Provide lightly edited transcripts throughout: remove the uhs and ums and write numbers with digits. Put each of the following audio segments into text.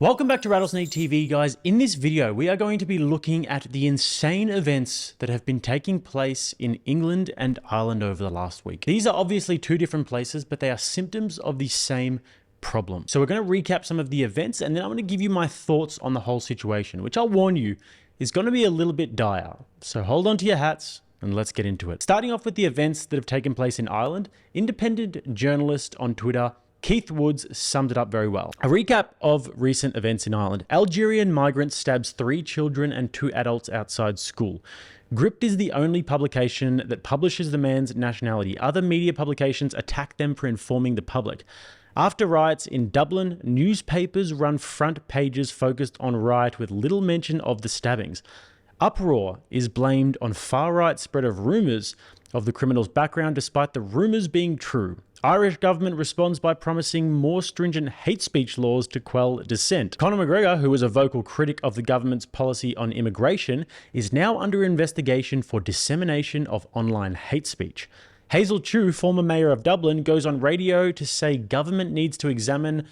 Welcome back to Rattlesnake TV, guys. In this video, we are going to be looking at the insane events that have been taking place in England and Ireland over the last week. These are obviously two different places, but they are symptoms of the same problem. So we're going to recap some of the events, and then I'm going to give you my thoughts on the whole situation, which I'll warn you is going to be a little bit dire. So hold on to your hats and let's get into it. Starting off with the events that have taken place in Ireland, independent journalist on Twitter, Keith Woods, summed it up very well. A recap of recent events in Ireland. Algerian migrant stabs 3 children and 2 adults outside school. Gripped is the only publication that publishes the man's nationality. Other media publications attack them for informing the public. After riots in Dublin, newspapers run front pages focused on riot with little mention of the stabbings. Uproar is blamed on far-right spread of rumours of the criminal's background despite the rumours being true. Irish government responds by promising more stringent hate speech laws to quell dissent. Conor McGregor, who was a vocal critic of the government's policy on immigration, is now under investigation for dissemination of online hate speech. Hazel Chu, former mayor of Dublin, goes on radio to say government needs to examine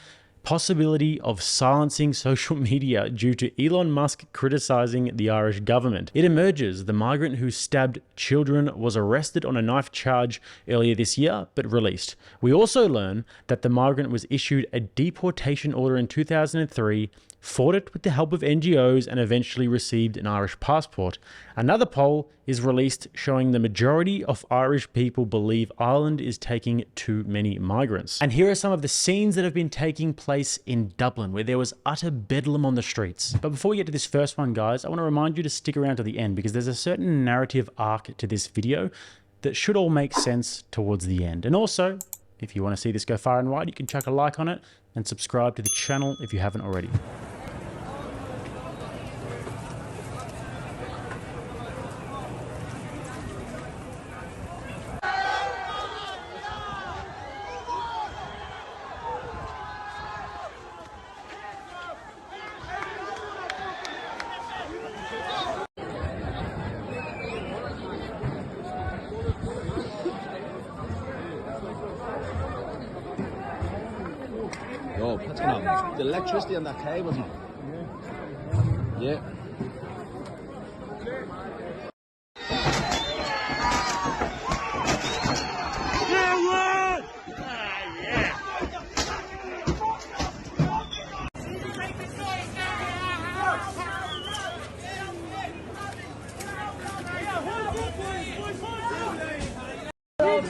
possibility of silencing social media due to Elon Musk criticizing the Irish government. It emerges the migrant who stabbed children was arrested on a knife charge earlier this year, but released. We also learn that the migrant was issued a deportation order in 2003, fought it with the help of NGOs, and eventually received an Irish passport. Another poll is released showing the majority of Irish people believe Ireland is taking too many migrants. And here are some of the scenes that have been taking place in Dublin, where there was utter bedlam on the streets. But before we get to this first one, guys, I want to remind you to stick around to the end because there's a certain narrative arc to this video that should all make sense towards the end. And also, if you want to see this go far and wide, you can chuck a like on it and subscribe to the channel if you haven't already. Yo, what's going on? The electricity on that cable. Yeah.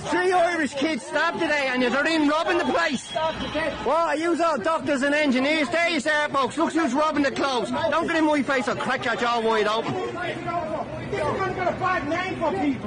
Three Irish kids stabbed today and you're in robbing the place. What? Are you all doctors and engineers? There you are, folks. Look who's robbing the clothes. Don't get in my face, I'll crack your jaw wide open.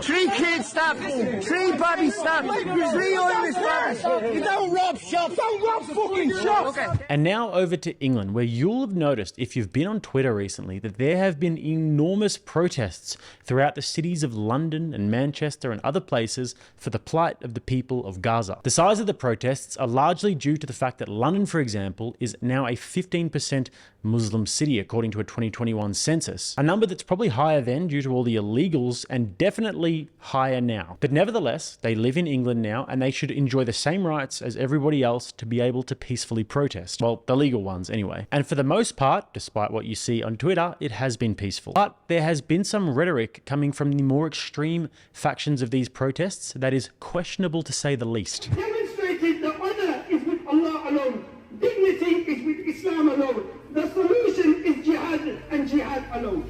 Three kids stabbed, 3 babies stabbed, 3 Irish stabbed. You don't rob shops, don't rob fucking shops. Okay. And now over to England, where you'll have noticed, if you've been on Twitter recently, that there have been enormous protests throughout the cities of London and Manchester and other places for the plight of the people of Gaza. The size of the protests are largely due to the fact that London, for example, is now a 15% Muslim city, according to a 2021 census. A number that's probably higher then due to all the illegals and definitely higher now. But nevertheless, they live in England now and they should enjoy the same rights as everybody else to be able to peacefully protest. Well, the legal ones anyway. And for the most part, despite what you see on Twitter, it has been peaceful. But there has been some rhetoric coming from the more extreme factions of these protests that is questionable to say the least. Demonstrated that honor is with Allah alone. Dignity is with Islam alone. The solution is jihad and jihad alone.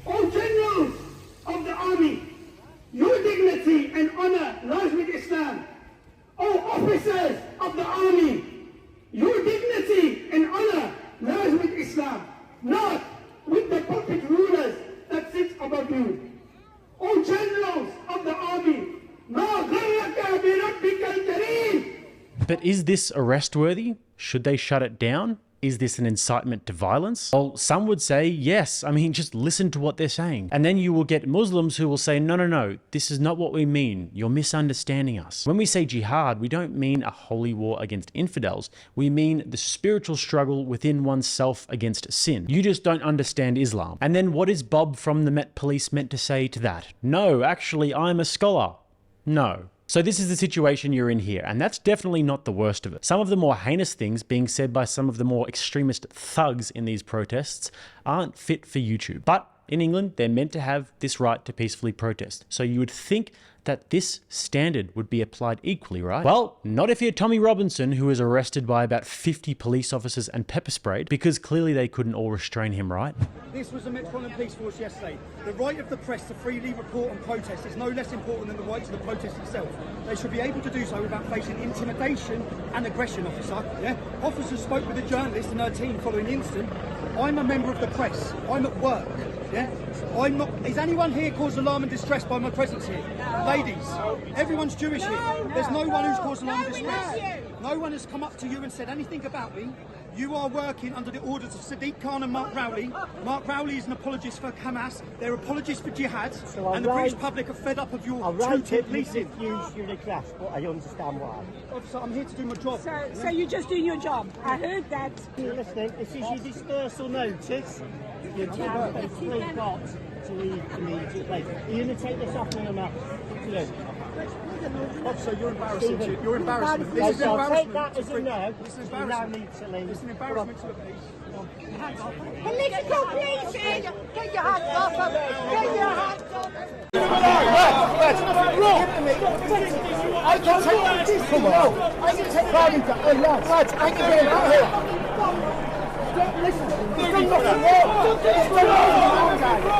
All generals of the army, your dignity and honor lies with Islam. All officers of the army, your dignity and honor lies with Islam, not with the puppet rulers that sit above you. All generals of the army, but is this arrest worthy? Should they shut it down? Is this an incitement to violence? Well, some would say yes. I mean, just listen to what they're saying. And then you will get Muslims who will say, no, this is not what we mean. You're misunderstanding us. When we say jihad, we don't mean a holy war against infidels. We mean the spiritual struggle within oneself against sin. You just don't understand Islam. And then what is Bob from the Met Police meant to say to that? No, actually, I'm a scholar. No. So this is the situation you're in here, and that's definitely not the worst of it. Some of the more heinous things being said by some of the more extremist thugs in these protests aren't fit for YouTube. But in England, they're meant to have this right to peacefully protest. So you would think that this standard would be applied equally, right? Well, not if you're Tommy Robinson, who was arrested by about 50 police officers and pepper sprayed, because clearly they couldn't all restrain him, right? This was the Metropolitan Police Force yesterday. The right of the press to freely report and protest is no less important than the right to the protest itself. They should be able to do so without facing intimidation and aggression, officer. Yeah? Officers spoke with a journalist and her team following the incident. I'm a member of the press. I'm at work. Yeah? I'm not. Is anyone here caused alarm and distress by my presence here? No. Ladies, everyone's Jewish here. There's no one who's caused alarm and distress. No one has come up to you and said anything about me. You are working under the orders of Sadiq Khan and Mark Rowley. Mark Rowley is an apologist for Hamas. They're apologists for jihad. So and the British public are fed up of your two-tiered policing. You request, but I understand why. Officer, I'm here to do my job. So you're just doing your job. I heard that. You're listening. This is your dispersal notice. Your town basically got to leave immediately. Are you going to take this off me or not? Officer, you're embarrassing. You're embarrassing. This is I'll embarrassment. take that as a no. This is You embarrassment. now need to leave. This is an embarrassment to the police. Political policing! Get your hands off him! Get your hands off him! I can take this. Come on. I can take lads, I can get him out here. Listen, you've done nothing wrong. You've done nothing wrong, guys.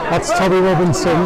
That's Tommy Robinson.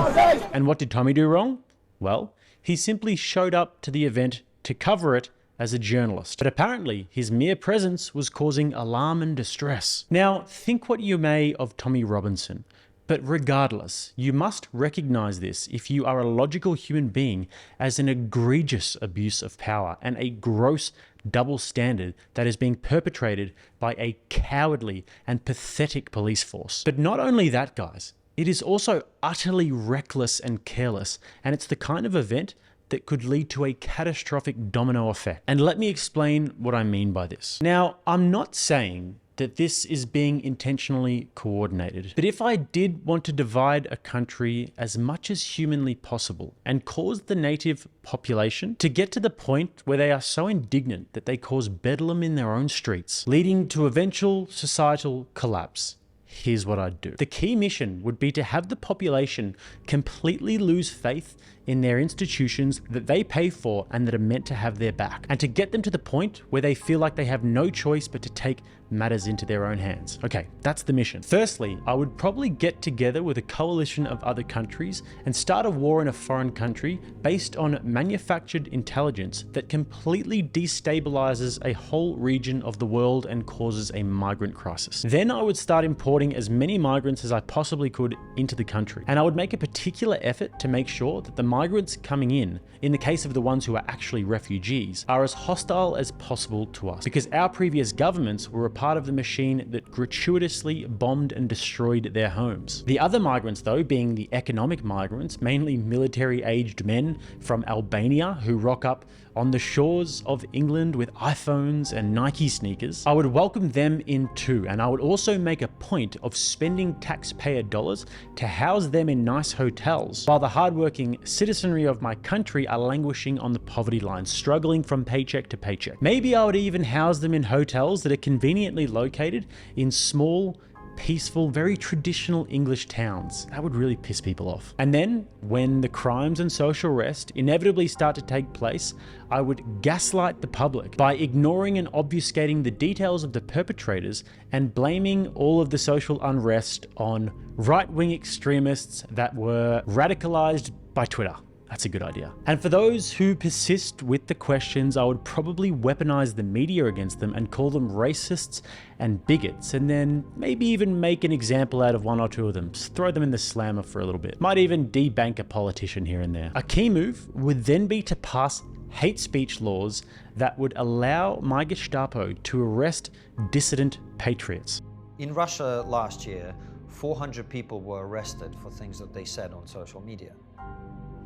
And what did Tommy do wrong? Well, he simply showed up to the event to cover it as a journalist. But apparently, his mere presence was causing alarm and distress. Now, think what you may of Tommy Robinson. But regardless, you must recognize this if you are a logical human being as an egregious abuse of power and a gross double standard that is being perpetrated by a cowardly and pathetic police force. But not only that, guys, it is also utterly reckless and careless, and it's the kind of event that could lead to a catastrophic domino effect. And let me explain what I mean by this. Now, I'm not saying that this is being intentionally coordinated. But if I did want to divide a country as much as humanly possible and cause the native population to get to the point where they are so indignant that they cause bedlam in their own streets, leading to eventual societal collapse, here's what I'd do. The key mission would be to have the population completely lose faith in their institutions that they pay for and that are meant to have their back, and to get them to the point where they feel like they have no choice but to take matters into their own hands. Okay, that's the mission. Firstly, I would probably get together with a coalition of other countries and start a war in a foreign country based on manufactured intelligence that completely destabilizes a whole region of the world and causes a migrant crisis. Then I would start importing as many migrants as I possibly could into the country, and I would make a particular effort to make sure that the migrants coming in the case of the ones who are actually refugees, are as hostile as possible to us, because our previous governments were a part of the machine that gratuitously bombed and destroyed their homes. The other migrants, though, being the economic migrants, mainly military-aged men from Albania who rock up on the shores of England with iPhones and Nike sneakers, I would welcome them in too, and I would also make a point of spending taxpayer dollars to house them in nice hotels, while the hardworking citizenry of my country are languishing on the poverty line, struggling from paycheck to paycheck. Maybe I would even house them in hotels that are conveniently located in small, peaceful, very traditional English towns. That would really piss people off. And then, when the crimes and social unrest inevitably start to take place, I would gaslight the public by ignoring and obfuscating the details of the perpetrators and blaming all of the social unrest on right-wing extremists that were radicalized by Twitter. That's a good idea. And for those who persist with the questions, I would probably weaponize the media against them and call them racists and bigots, and then maybe even make an example out of one or two of them. Just throw them in the slammer for a little bit. Might even debank a politician here and there. A key move would then be to pass hate speech laws that would allow my Gestapo to arrest dissident patriots. In Russia last year, 400 people were arrested for things that they said on social media.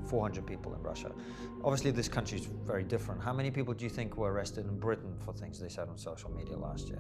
400 people in Russia. Obviously, this country is very different. How many people do you think were arrested in Britain for things they said on social media last year?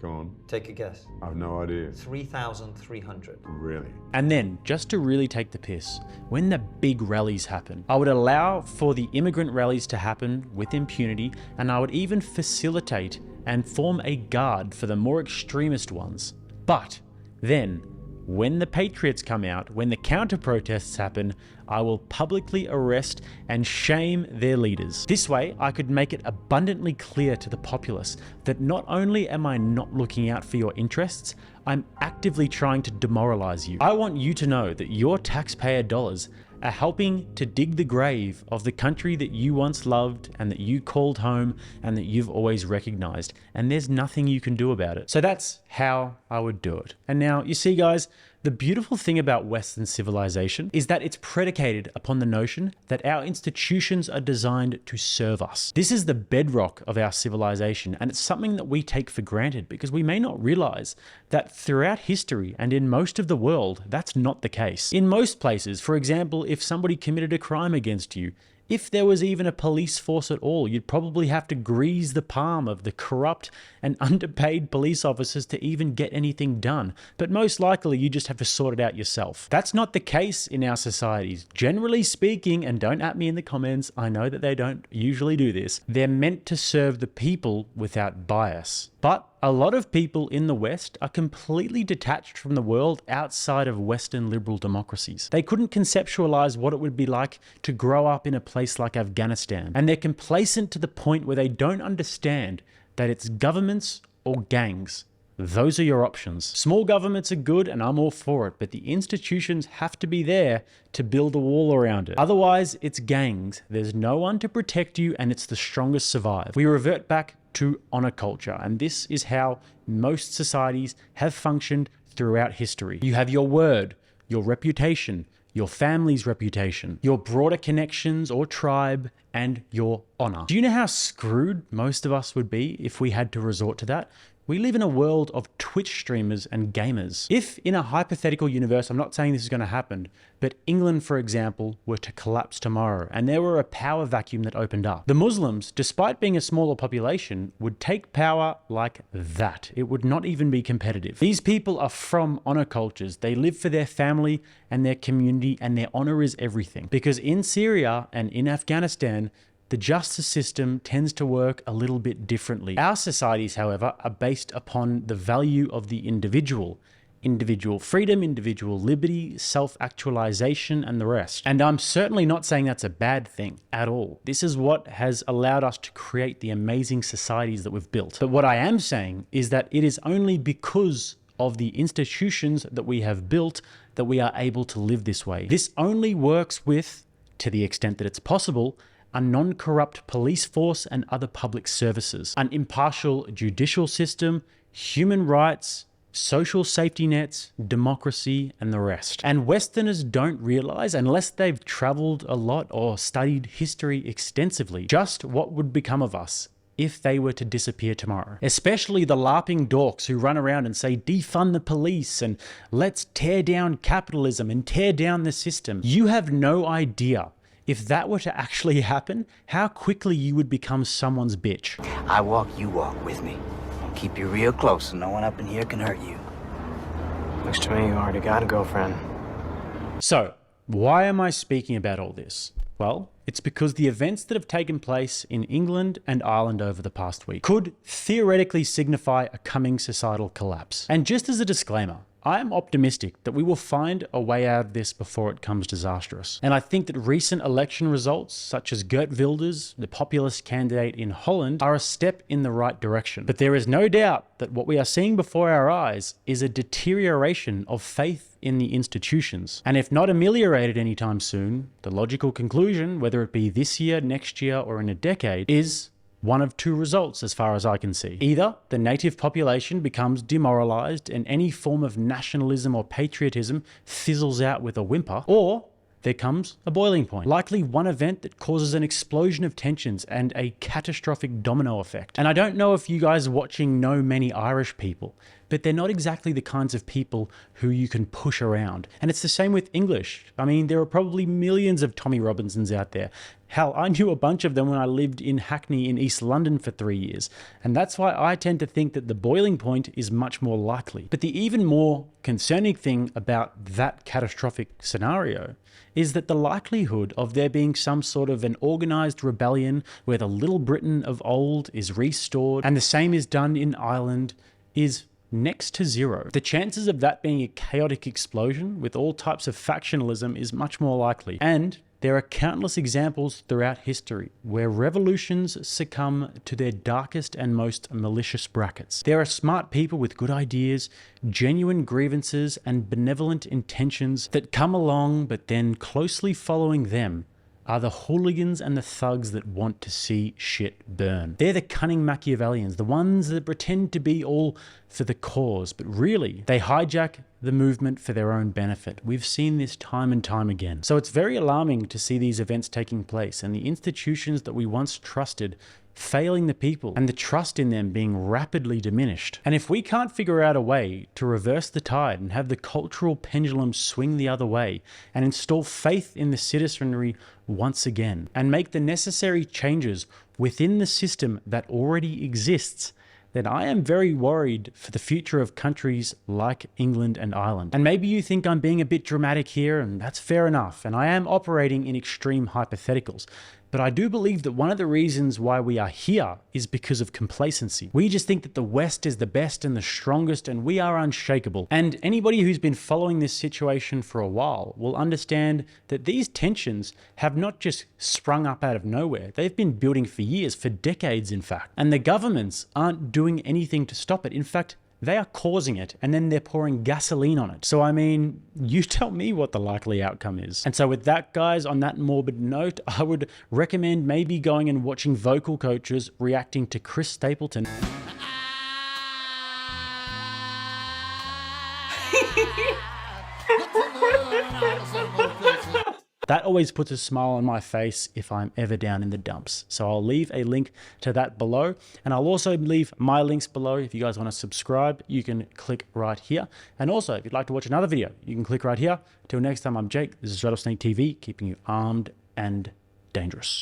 Go on. Take a guess. I've no idea. 3,300. Really? And then, just to really take the piss, when the big rallies happen, I would allow for the immigrant rallies to happen with impunity, and I would even facilitate and form a guard for the more extremist ones. But then, when the patriots come out, when the counter-protests happen, I will publicly arrest and shame their leaders. This way, I could make it abundantly clear to the populace that not only am I not looking out for your interests, I'm actively trying to demoralize you. I want you to know that your taxpayer dollars are helping to dig the grave of the country that you once loved and that you called home and that you've always recognized, and there's nothing you can do about it. So that's how I would do it. And now, you see guys, the beautiful thing about Western civilization is that it's predicated upon the notion that our institutions are designed to serve us. This is the bedrock of our civilization, and it's something that we take for granted because we may not realize that throughout history and in most of the world, that's not the case. In most places, for example, if somebody committed a crime against you, if there was even a police force at all, you'd probably have to grease the palm of the corrupt and underpaid police officers to even get anything done. But most likely, you just have to sort it out yourself. That's not the case in our societies. Generally speaking, and don't at me in the comments, I know that they don't usually do this, they're meant to serve the people without bias. But a lot of people in the West are completely detached from the world outside of Western liberal democracies. They couldn't conceptualize what it would be like to grow up in a place like Afghanistan. And they're complacent to the point where they don't understand that it's governments or gangs. Those are your options. Small governments are good and I'm all for it, but the institutions have to be there to build a wall around it. Otherwise, it's gangs. There's no one to protect you and it's the strongest survive. We revert back to honor culture, and this is how most societies have functioned throughout history. You have your word, your reputation, your family's reputation, your broader connections or tribe, and your honor. Do you know how screwed most of us would be if we had to resort to that? We live in a world of Twitch streamers and gamers. If in a hypothetical universe, I'm not saying this is going to happen, but England, for example, were to collapse tomorrow and there were a power vacuum that opened up, the Muslims, despite being a smaller population, would take power like that. It would not even be competitive. These people are from honor cultures. They live for their family and their community, and their honor is everything. Because in Syria and in Afghanistan, the justice system tends to work a little bit differently. Our societies, however, are based upon the value of the individual. Individual freedom, individual liberty, self-actualization, and the rest. And I'm certainly not saying that's a bad thing at all. This is what has allowed us to create the amazing societies that we've built. But what I am saying is that it is only because of the institutions that we have built that we are able to live this way. This only works with, to the extent that it's possible, a non-corrupt police force and other public services, an impartial judicial system, human rights, social safety nets, democracy, and the rest. And Westerners don't realize, unless they've traveled a lot or studied history extensively, just what would become of us if they were to disappear tomorrow. Especially the LARPing dorks who run around and say, defund the police and let's tear down capitalism and tear down the system. You have no idea, if that were to actually happen, how quickly you would become someone's bitch. I walk, you walk with me. I'll keep you real close so no one up in here can hurt you. Looks to me you already got a girlfriend. So, why am I speaking about all this? Well, it's because the events that have taken place in England and Ireland over the past week could theoretically signify a coming societal collapse. And just as a disclaimer, I am optimistic that we will find a way out of this before it comes disastrous. And I think that recent election results, such as Geert Wilders, the populist candidate in Holland, are a step in the right direction. But there is no doubt that what we are seeing before our eyes is a deterioration of faith in the institutions. And if not ameliorated anytime soon, the logical conclusion, whether it be this year, next year, or in a decade, is one of two results as far as I can see. Either the native population becomes demoralized and any form of nationalism or patriotism fizzles out with a whimper, or there comes a boiling point. Likely one event that causes an explosion of tensions and a catastrophic domino effect. And I don't know if you guys watching know many Irish people, but they're not exactly the kinds of people who you can push around. And it's the same with English. I mean, there are probably millions of Tommy Robinsons out there. Hell, I knew a bunch of them when I lived in Hackney in East London for 3 years, and that's why I tend to think that the boiling point is much more likely. But the even more concerning thing about that catastrophic scenario is that the likelihood of there being some sort of an organized rebellion where the Little Britain of old is restored and the same is done in Ireland is next to zero. The chances of that being a chaotic explosion with all types of factionalism is much more likely. And there are countless examples throughout history where revolutions succumb to their darkest and most malicious brackets. There are smart people with good ideas, genuine grievances, and benevolent intentions that come along, but then closely following them are the hooligans and the thugs that want to see shit burn. They're the cunning Machiavellians, the ones that pretend to be all for the cause, but really they hijack the movement for their own benefit. We've seen this time and time again. So it's very alarming to see these events taking place and the institutions that we once trusted failing the people and the trust in them being rapidly diminished. And if we can't figure out a way to reverse the tide and have the cultural pendulum swing the other way and install faith in the citizenry once again and make the necessary changes within the system that already exists, then I am very worried for the future of countries like England and Ireland. And maybe you think I'm being a bit dramatic here, and that's fair enough, and I am operating in extreme hypotheticals. But I do believe that one of the reasons why we are here is because of complacency. We just think that the West is the best and the strongest and we are unshakable. And anybody who's been following this situation for a while will understand that these tensions have not just sprung up out of nowhere. They've been building for years, for decades in fact. And the governments aren't doing anything to stop it. In fact, they are causing it and then they're pouring gasoline on it. So I mean, you tell me what the likely outcome is. And so with that, guys, on that morbid note, I would recommend maybe going and watching vocal coaches reacting to Chris Stapleton. That always puts a smile on my face if I'm ever down in the dumps. So I'll leave a link to that below. And I'll also leave my links below. If you guys want to subscribe, you can click right here. And also, if you'd like to watch another video, you can click right here. Till next time, I'm Jake. This is RattlesnakeTV, keeping you armed and dangerous.